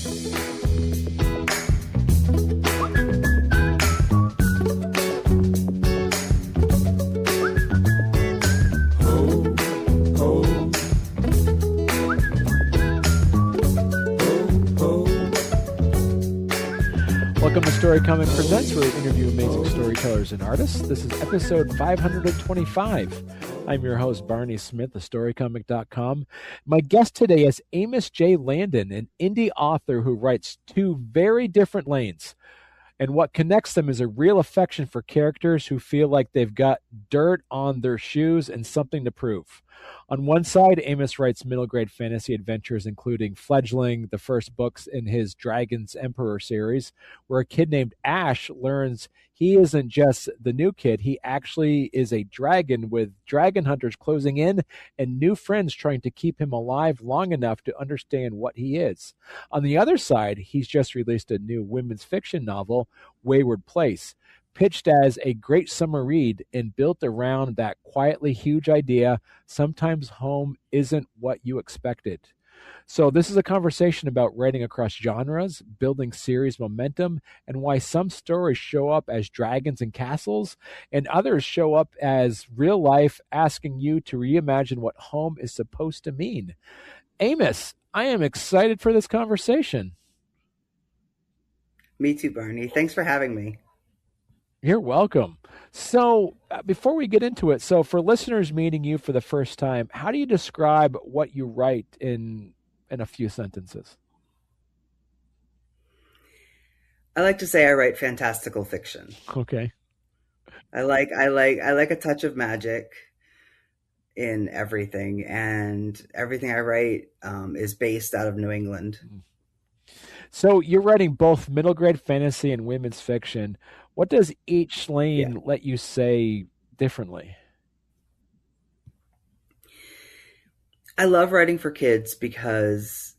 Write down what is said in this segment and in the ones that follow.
Welcome to Storycomic Presents, where we interview amazing storytellers and artists. This is episode 525. I'm your host, Barney Smith of Storycomic.com. My guest today is Amos J. Landon, an indie author who writes two very different lanes. And what connects them is a real affection for characters who feel like they've got dirt on their shoes and something to prove. On one side, Amos writes middle-grade fantasy adventures, including Fledgling, the first books in his Dragon's Emperor series, where a kid named Ash learns he isn't just the new kid, he actually is a dragon with dragon hunters closing in and new friends trying to keep him alive long enough to understand what he is. On the other side, he's just released a new women's fiction novel, Wayward Place, pitched as a great summer read and built around that quietly huge idea, sometimes home isn't what you expected. So this is a conversation about writing across genres, building series momentum, and why some stories show up as dragons and castles, and others show up as real life, asking you to reimagine what home is supposed to mean. Amos, I am excited for this conversation. Me too, Barney. Thanks for having me. You're welcome. So before we get into it, so for listeners meeting you for the first time, how do you describe what you write in a few sentences? I like to say I write fantastical fiction. Okay. I like a touch of magic in everything, and everything I write is based out of New England. So you're writing both middle grade fantasy and women's fiction. What does each lane let you say differently? I love writing for kids because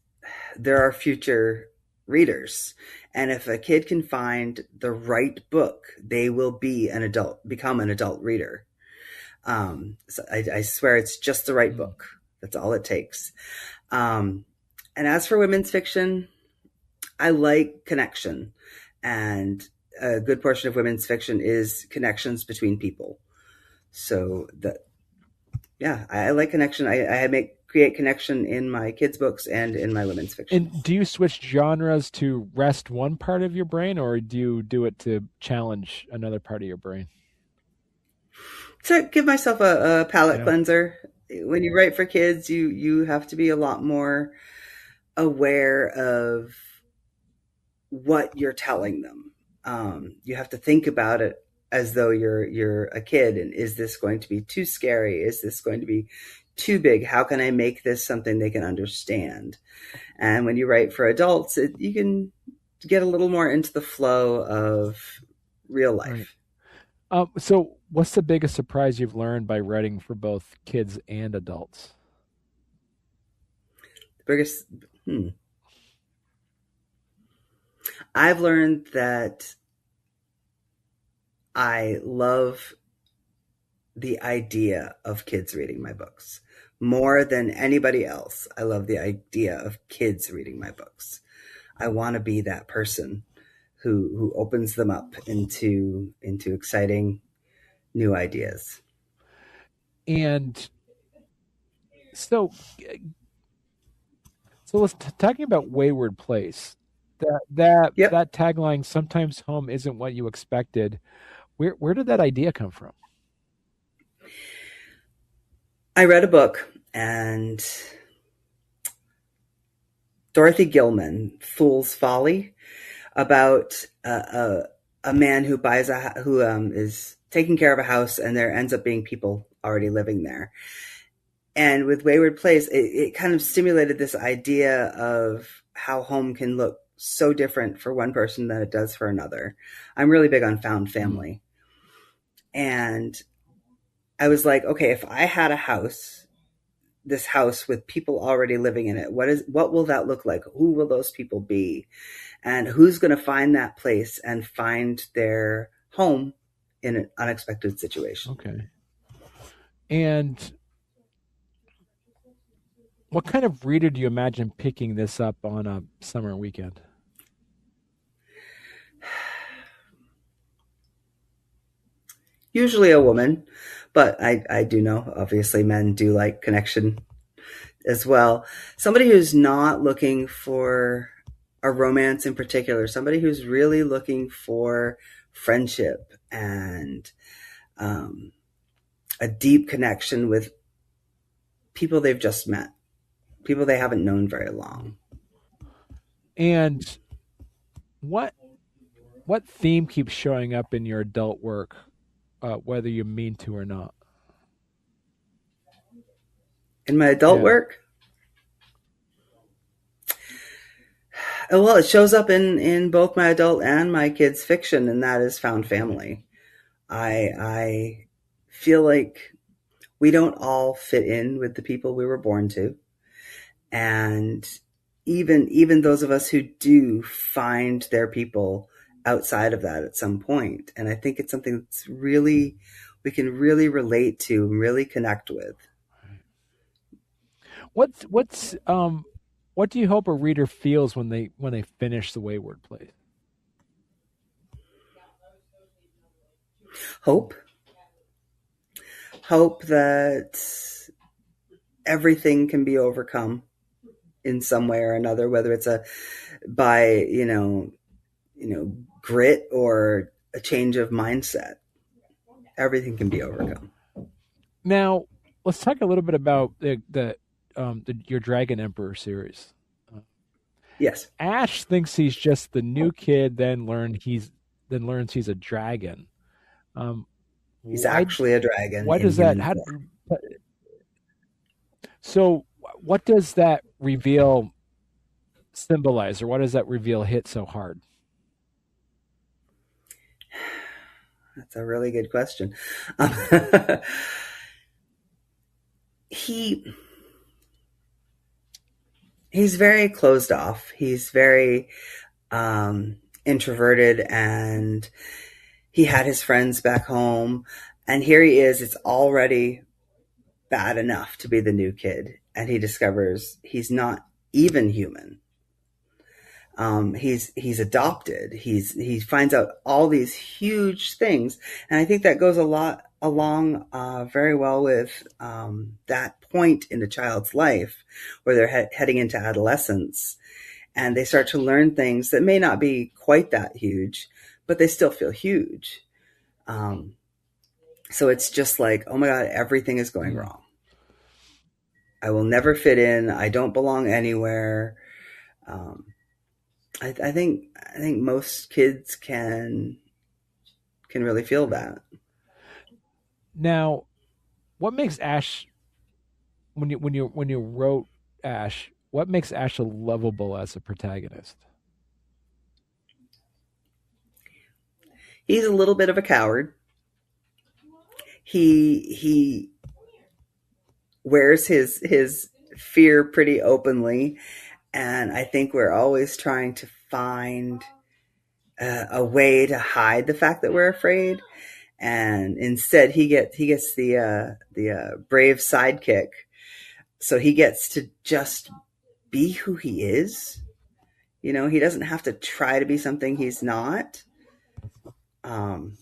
there are future readers. And if a kid can find the right book, they will become an adult reader. So I swear it's just the right book. That's all it takes. And as for women's fiction, I like connection, and a good portion of women's fiction is connections between people. So I like connection. I create connection in my kids' books and in my women's fiction. And do you switch genres to rest one part of your brain, or do you do it to challenge another part of your brain? To give myself a palate cleanser. When you write for kids, you have to be a lot more aware of what you're telling them. You have to think about it as though you're a kid, and is this going to be too scary? Is this going to be too big? How can I make this something they can understand? And when you write for adults, you can get a little more into the flow of real life. Right. So what's the biggest surprise you've learned by writing for both kids and adults? The biggest... I've learned that I love the idea of kids reading my books more than anybody else. I love the idea of kids reading my books. I want to be that person who opens them up into exciting new ideas. And so let's talking about Wayward Place. That tagline, sometimes home isn't what you expected. Where did that idea come from? I read a book, and Dorothy Gilman, Fool's Folly, about a man who is taking care of a house, and there ends up being people already living there. And with Wayward Place, it kind of stimulated this idea of how home can look so different for one person than it does for another. I'm really big on found family. And I was like, okay, if I had this house with people already living in it, what will that look like? Who will those people be? And who's going to find that place and find their home in an unexpected situation? Okay. And What kind of reader do you imagine picking this up on a summer weekend? Usually a woman, but I do know obviously men do like connection as well. Somebody who's not looking for a romance in particular, somebody who's really looking for friendship and um, a deep connection with people they've just met, people they haven't known very long. And what what theme keeps showing up in your adult work, whether you mean to or not? In my adult Yeah. work, well, it shows up in both my adult and my kids' fiction, and that is found family. I feel like we don't all fit in with the people we were born to, and even those of us who do find their people outside of that at some point. And I think it's something that's really we can really relate to and really connect with. What's what do you hope a reader feels when they finish the Wayward Place? Hope, hope that everything can be overcome in some way or another, whether it's a by grit or a change of mindset. Everything can be overcome. Now, let's talk a little bit about the your Dragon Emperor series. Uh, Yes, Ash thinks he's just the new kid, then learns he's a dragon. Um, he's why actually a dragon why in does that human how form. so what does that reveal symbolize, or what does that reveal hit so hard? That's a really good question. he he's very closed off. He's very introverted, and he had his friends back home, and here he is. It's already bad enough to be the new kid, and he discovers he's not even human. He's adopted. He finds out all these huge things, and I think that goes a lot along very well with that point in a child's life where they're heading into adolescence, and they start to learn things that may not be quite that huge, but they still feel huge. Um, so it's just like, oh my god, everything is going Mm. wrong. I will never fit in. I don't belong anywhere. Um, I think most kids can really feel that. Now, what makes Ash when you wrote Ash, what makes Ash lovable as a protagonist? He's a little bit of a coward. He wears his fear pretty openly, and I think we're always trying to find a way to hide the fact that we're afraid. And instead, he gets the brave sidekick, so he gets to just be who he is. He doesn't have to try to be something he's not. Um,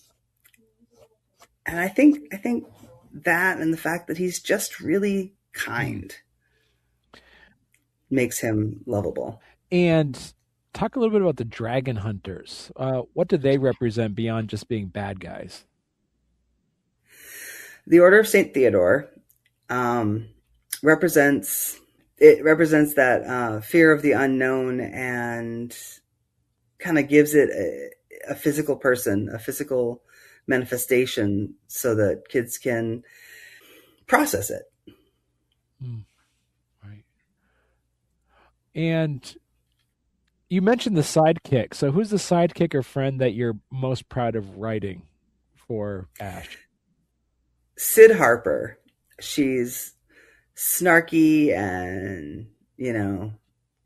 and I think that and the fact that he's just really Mm. kind makes him lovable. And talk a little bit about the Dragon Hunters. What do they represent beyond just being bad guys? The Order of Saint Theodore um, represents represents that fear of the unknown, and kind of gives it a physical person, a physical manifestation, so that kids can process it. Mm, right. And you mentioned the sidekick. So who's the sidekick or friend that you're most proud of writing for Ash? Sid Harper, she's snarky and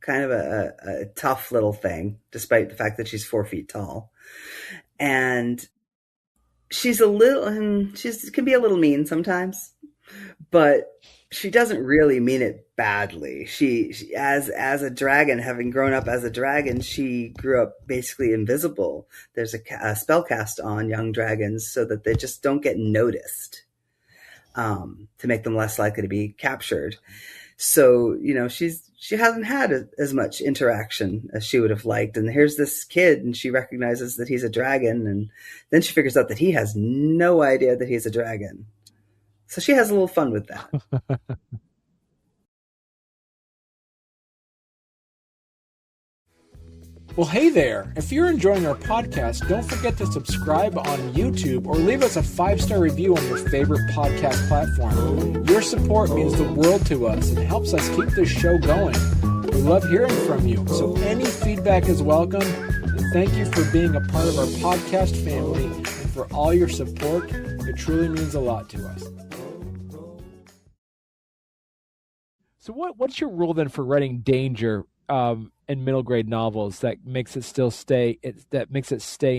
kind of a tough little thing, despite the fact that she's 4 feet tall, and she's a little she's can be a little mean sometimes, but she doesn't really mean it badly. She as a dragon, having grown up as a dragon, she grew up basically invisible. There's a spell cast on young dragons so that they just don't get noticed, to make them less likely to be captured. So, she hasn't had as much interaction as she would have liked. And here's this kid, and she recognizes that he's a dragon, and then she figures out that he has no idea that he's a dragon. So she has a little fun with that. Well, hey there. If you're enjoying our podcast, don't forget to subscribe on YouTube or leave us a 5-star review on your favorite podcast platform. Your support means the world to us and helps us keep this show going. We love hearing from you, so any feedback is welcome. And thank you for being a part of our podcast family and for all your support. It truly means a lot to us. So what's your rule then for writing danger in middle grade novels that makes it stay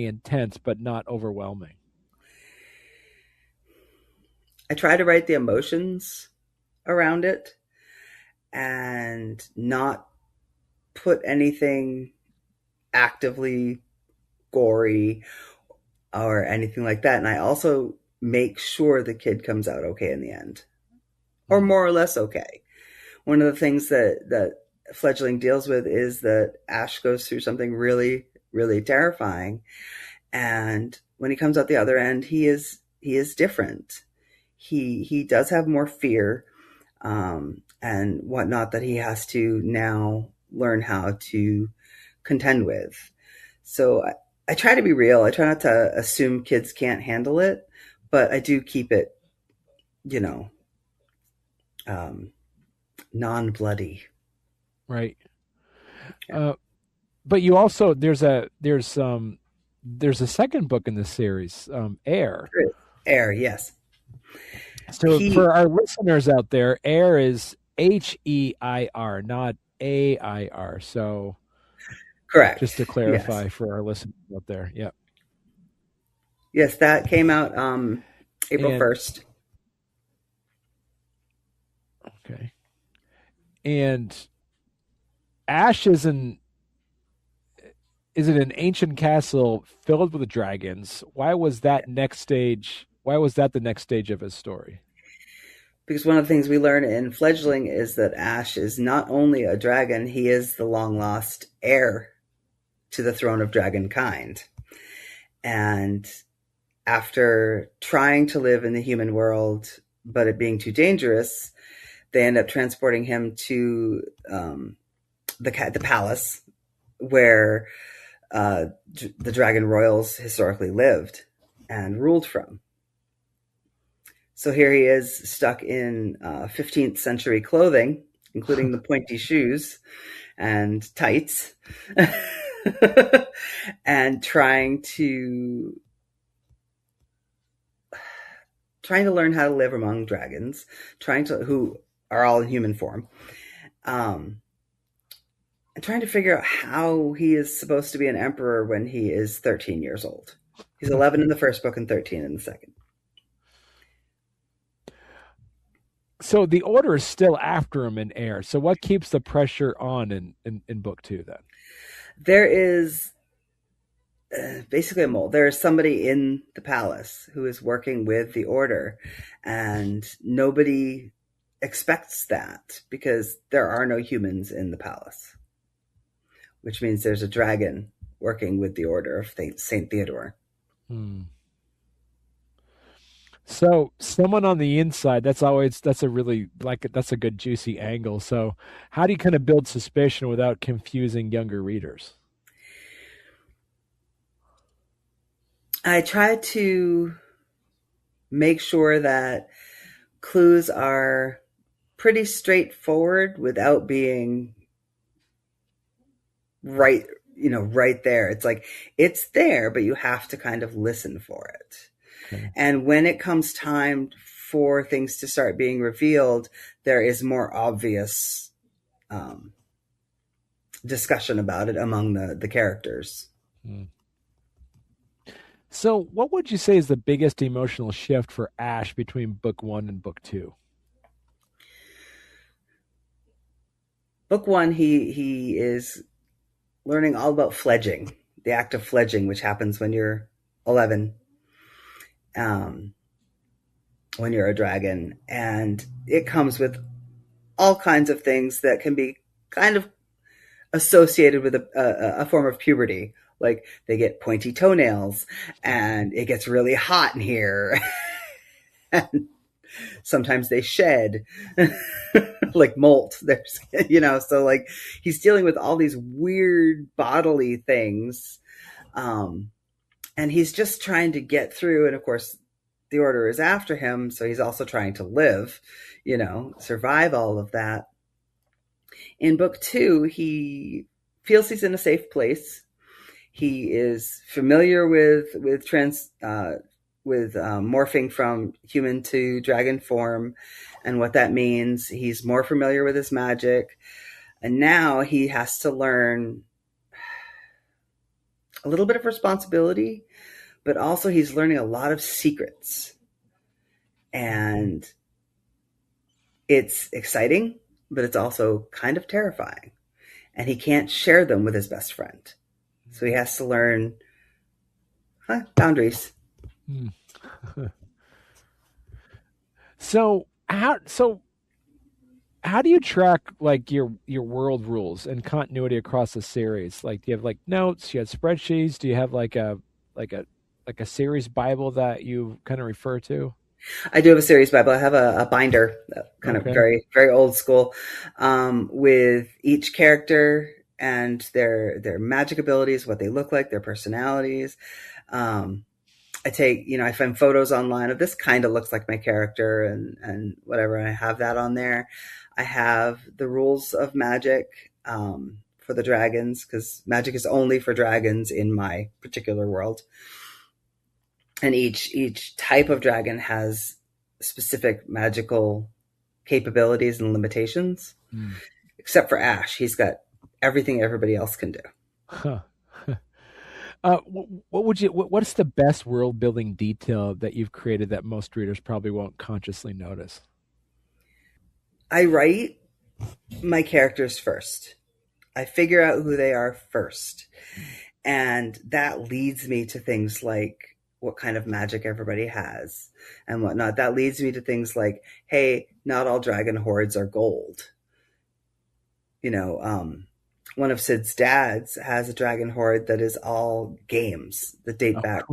intense but not overwhelming? I try to write the emotions around it and not put anything actively gory or anything like that. And I also make sure the kid comes out okay in the end, or more or less okay. One of the things that Fledgling deals with is that Ash goes through something really, really terrifying. And when he comes out the other end, he is different. He does have more fear, and whatnot that he has to now learn how to contend with. So I try to be real. I try not to assume kids can't handle it, but I do keep it, non-bloody. Right. But you also there's a second book in the series, Air. Air, yes. So for our listeners out there, Air is H-E-I-R, not A-I-R. So correct. Just to clarify for our listeners out there. Yeah. Yes, that came out April 1st. Okay. And Ash is in an ancient castle filled with dragons. Why was that the next stage of his story? Because one of the things we learn in Fledgling is that Ash is not only a dragon, he is the long-lost heir to the throne of dragonkind. And after trying to live in the human world, but it being too dangerous, they end up transporting him to the palace where the dragon royals historically lived and ruled from. So here he is stuck in 15th century clothing, including the pointy shoes and tights, and trying to learn how to live among dragons, who are all in human form, and trying to figure out how he is supposed to be an emperor when he is 13 years old. He's 11 in the first book and 13 in the second. So the Order is still after him in Air. So what keeps the pressure on in book 2 then? There is basically a mole. There is somebody in the palace who is working with the Order, and nobody expects that because there are no humans in the palace, which means there's a dragon working with the Order of St. Theodore. So someone on the inside, that's a good juicy angle. So how do you kind of build suspicion without confusing younger readers? I try to make sure that clues are pretty straightforward without being right there. It's like, it's there, but you have to kind of listen for it. Okay. And when it comes time for things to start being revealed, there is more obvious discussion about it among the characters. So what would you say is the biggest emotional shift for Ash between book 1 and book 2? book one, he is learning all about fledging, the act of fledging, which happens when you're 11, um, when you're a dragon, and it comes with all kinds of things that can be kind of associated with a form of puberty. Like they get pointy toenails, and it gets really hot in here. And sometimes they shed like molt. There's, so like he's dealing with all these weird bodily things. And he's just trying to get through. And of course, the order is after him. So he's also trying to live, survive all of that. In book two, he feels he's in a safe place. He is familiar with morphing from human to dragon form and what that means. He's more familiar with his magic. And now he has to learn a little bit of responsibility, but also he's learning a lot of secrets. And it's exciting, but it's also kind of terrifying. And he can't share them with his best friend. So he has to learn boundaries. So how do you track like your world rules and continuity across the series? Like, do you have like notes? Do you have spreadsheets? Do you have like a series Bible that you kind of refer to? I do have a series Bible. I have a binder, kind of very, very old school, with each character and their magic abilities, what they look like, their personalities. I find photos online of this kind of looks like my character and whatever. And I have that on there. I have the rules of magic for the dragons, because magic is only for dragons in my particular world. And each type of dragon has specific magical capabilities and limitations, except for Ash. He's got everything everybody else can do. Huh. What's the best world building detail that you've created that most readers probably won't consciously notice? I write my characters first. I figure out who they are first. And that leads me to things like what kind of magic everybody has and whatnot. That leads me to things like, hey, not all dragon hordes are gold. One of Sid's dads has a dragon horde that is all games that date back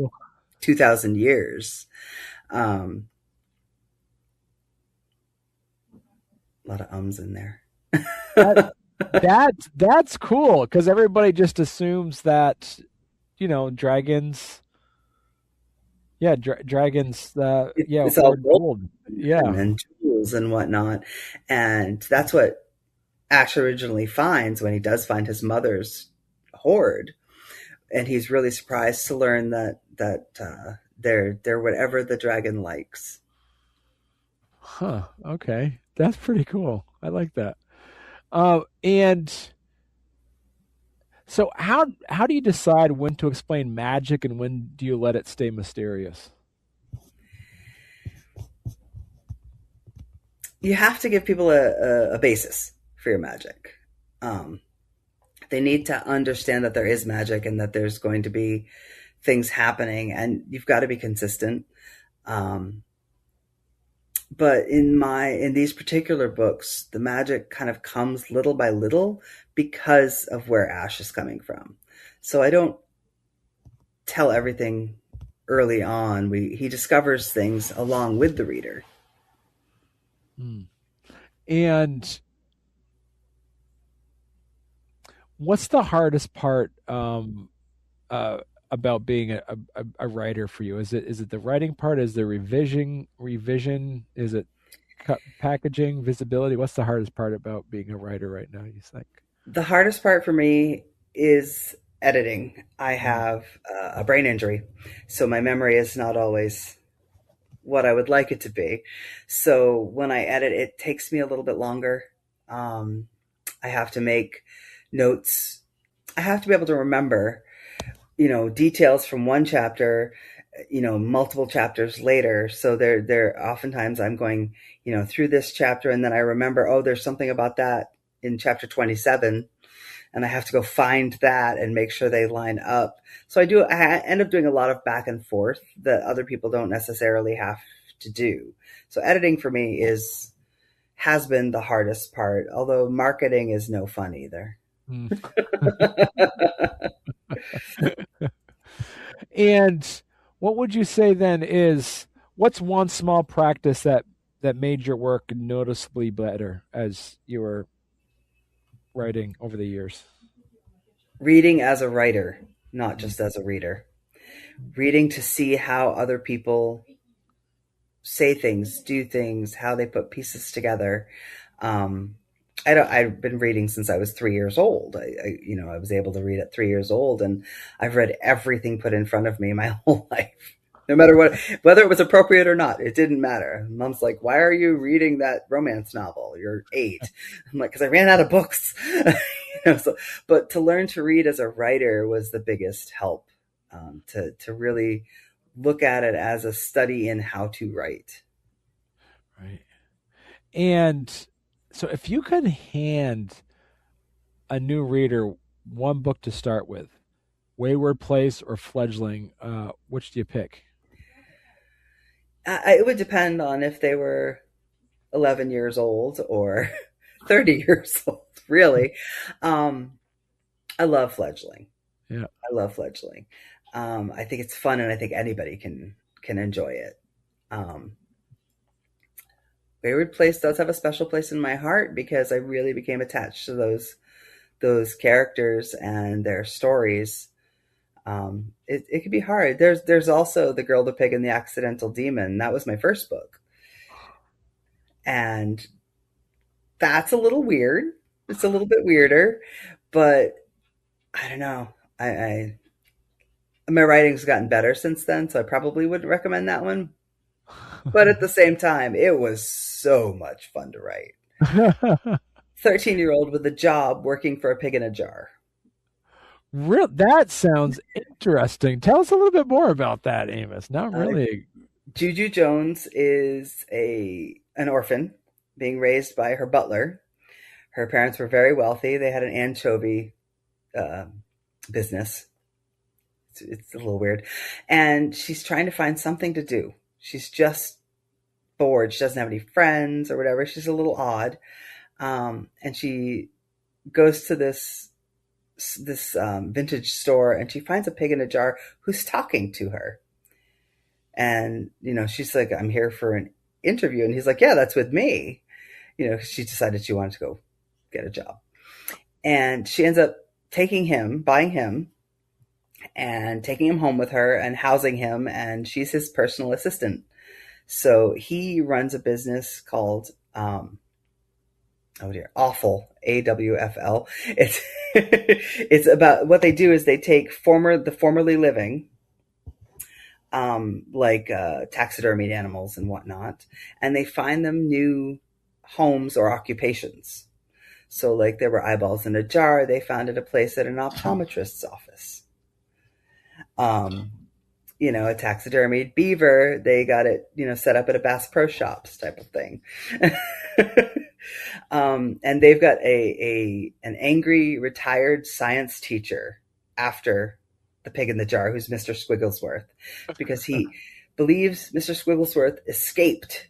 2,000 years. A lot of ums in there. That's cool, because everybody just assumes that, dragons. Yeah, dragons. It's all gold. Yeah, and jewels and whatnot, and that's what Ash originally finds when he does find his mother's hoard, and he's really surprised to learn that they're whatever the dragon likes. Huh. Okay, that's pretty cool. I like that. And so how do you decide when to explain magic and when do you let it stay mysterious? You have to give people a basis for your magic. They need to understand that there is magic and that there's going to be things happening, and you've got to be consistent. But in these particular books, the magic kind of comes little by little because of where Ash is coming from. So I don't tell everything early on. He discovers things along with the reader. And what's the hardest part about being a writer for you? Is it the writing part? Is the revision? Is it packaging, visibility? What's the hardest part about being a writer right now, you think? The hardest part for me is editing. I have a brain injury, so my memory is not always what I would like it to be. So when I edit, it takes me a little bit longer. I have to make notes. I have to be able to remember, details from one chapter, multiple chapters later. So they're oftentimes I'm going, through this chapter, and then I remember, oh, there's something about that in chapter 27, and I have to go find that and make sure they line up. So I end up doing a lot of back and forth that other people don't necessarily have to do. So editing for me has been the hardest part, although marketing is no fun either. Mm. And what would you say then is what's one small practice that made your work noticeably better as you were writing over the years? Reading as a writer, not just as a reader. Reading to see how other people say things, do things, how they put pieces together. I've been reading since I was 3 years old. I was able to read at 3 years old, and I've read everything put in front of me my whole life, no matter whether it was appropriate or not. It didn't matter. Mom's like, "Why are you reading that romance novel? You're 8." I'm like, "Because I ran out of books." But to learn to read as a writer was the biggest help. To really look at it as a study in how to write. Right. And so if you could hand a new reader one book to start with, Wayward Place or Fledgling, which do you pick? It would depend on if they were 11 years old or 30 years old, really. I love Fledgling. Yeah. I love Fledgling. I think it's fun, and I think anybody can enjoy it. Wayward Place does have a special place in my heart because I really became attached to those characters and their stories. It could be hard. There's also The Girl, the Pig, and the Accidental Demon. That was my first book, and that's a little weird. It's a little bit weirder, but I don't know. I my writing's gotten better since then, so I probably wouldn't recommend that one. But at the same time, it was so much fun to write. 13-year-old with a job working for a pig in a jar. That sounds interesting. Tell us a little bit more about that, Amos. Not really. Juju Jones is an orphan being raised by her butler. Her parents were very wealthy. They had an anchovy business. It's a little weird. And she's trying to find something to do. She's just bored. She doesn't have any friends or whatever. She's a little odd. And she goes to this vintage store, and she finds a pig in a jar who's talking to her. And, she's like, "I'm here for an interview." And he's like, "Yeah, that's with me." She decided she wanted to go get a job. And she ends up buying him, and taking him home with her and housing him. And she's his personal assistant. So he runs a business called, Awful, AWFL. It's about what they do is they take the formerly living, like taxidermied animals and whatnot, and they find them new homes or occupations. So like there were eyeballs in a jar. They found it a place at an optometrist's office. A taxidermied beaver, they got it, set up at a Bass Pro Shops type of thing. And they've got an angry retired science teacher after the pig in the jar, who's Mr. Squigglesworth, because he believes Mr. Squigglesworth escaped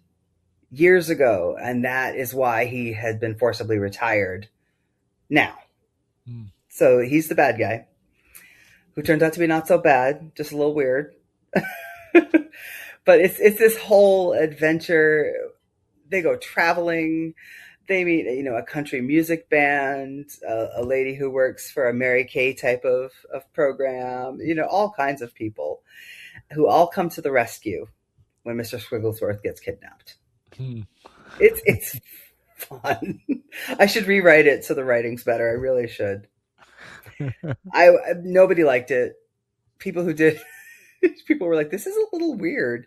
years ago, and that is why he had been forcibly retired now. So he's the bad guy, who turns out to be not so bad, just a little weird. But it's this whole adventure. They go traveling. They meet, a country music band, a lady who works for a Mary Kay type of program, all kinds of people who all come to the rescue when Mr. Squigglesworth gets kidnapped. It's fun. I should rewrite it so the writing's better. I really should. Nobody liked it. People who did, people were like, "This is a little weird."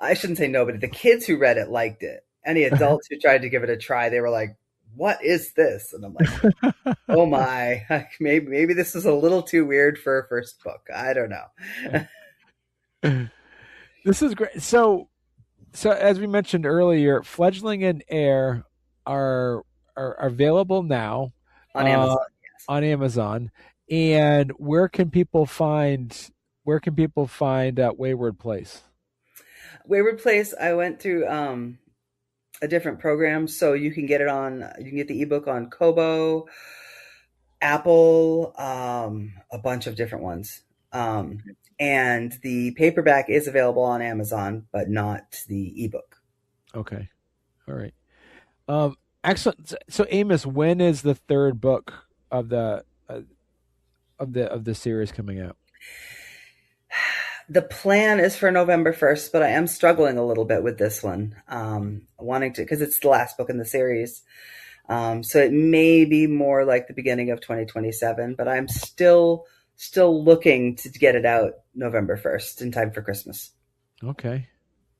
I shouldn't say nobody. The kids who read it liked it. Any adults who tried to give it a try, they were like, "What is this?" And I'm like, "Oh my, maybe this is a little too weird for a first book. I don't know." This is great. So as we mentioned earlier, Fledgling and Air are are available now on Amazon. Yes. on Amazon. And where can people find Wayward Place? Wayward Place, I went through a different program, so you can get the ebook on Kobo, Apple, a bunch of different ones. And the paperback is available on Amazon, but not the ebook. Okay. All right. Excellent. So Amos, when is the third book of the series coming out? The plan is for November 1st, but I am struggling a little bit with this one, wanting to, because it's the last book in the series. So it may be more like the beginning of 2027, but I'm still looking to get it out November 1st in time for Christmas. Okay.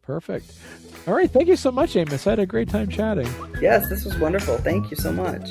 Perfect. All right. Thank you so much, Amos. I had a great time chatting. Yes, this was wonderful. Thank you so much.